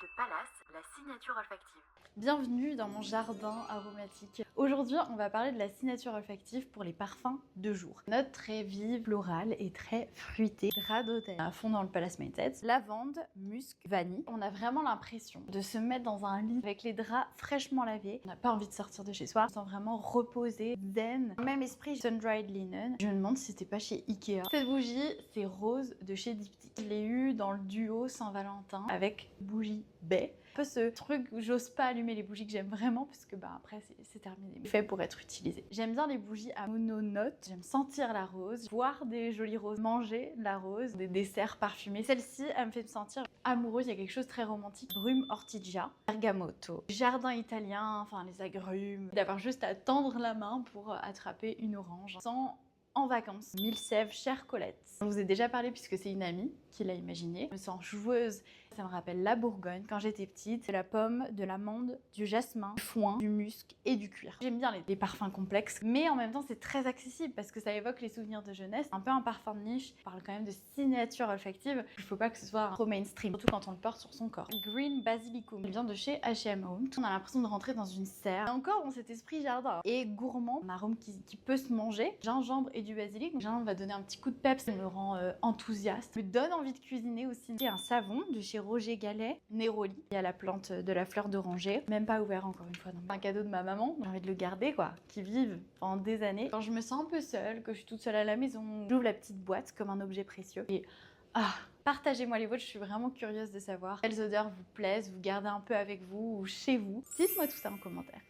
de Palace, la signature olfactive. Bienvenue dans mon jardin aromatique. Aujourd'hui, on va parler de la signature olfactive pour les parfums de jour. Note très vive, florale et très fruitée. Drap d'hôtel à fond dans le Palace Mindset. Lavande, musc, vanille. On a vraiment l'impression de se mettre dans un lit avec les draps fraîchement lavés. On n'a pas envie de sortir de chez soi. On se sent vraiment reposé, zen. Même esprit, sun-dried linen. Je me demande si c'était pas chez Ikea. Cette bougie, c'est Rose de chez Diptyque. Je l'ai eu dans le duo Saint-Valentin avec bougie baie. Un peu ce truc où j'ose pas allumer les bougies que j'aime vraiment parce que après c'est terminé, fait pour être utilisé. J'aime bien les bougies à mononote, j'aime sentir la rose, voir des jolies roses, manger la rose, des desserts parfumés. Celle-ci, elle me fait me sentir amoureuse, il y a quelque chose de très romantique. Brume ortigia, bergamoto, jardin italien, enfin les agrumes, d'avoir juste à tendre la main pour attraper une orange. Sans en vacances. Mille sèves, chère Colette. Je vous ai déjà parlé puisque c'est une amie qui l'a imaginé. Je me sens joueuse. Ça me rappelle la Bourgogne quand j'étais petite. C'est la pomme, de l'amande, du jasmin, du foin, du musc et du cuir. J'aime bien les parfums complexes, mais en même temps c'est très accessible parce que ça évoque les souvenirs de jeunesse. Un peu un parfum de niche. On parle quand même de signature olfactive. Il faut pas que ce soit trop mainstream, surtout quand on le porte sur son corps. Green Basilicum. Il vient de chez H&M Home. On a l'impression de rentrer dans une serre. Et encore dans cet esprit jardin. Et gourmand, un arôme qui peut se manger. Gingembre et du basilic. Le gingembre va donner un petit coup de peps, ça me rend enthousiaste. Me donne envie de cuisiner aussi. J'ai un savon de chez Roger Gallet, Neroli. Il y a la plante de la fleur d'oranger, même pas ouvert encore une fois. Donc un cadeau de ma maman, j'ai envie de le garder quoi, qui vive pendant des années. Quand je me sens un peu seule, que je suis toute seule à la maison, j'ouvre la petite boîte comme un objet précieux et partagez-moi les vôtres, je suis vraiment curieuse de savoir quelles odeurs vous plaisent, vous gardez un peu avec vous ou chez vous. Dites-moi tout ça en commentaire.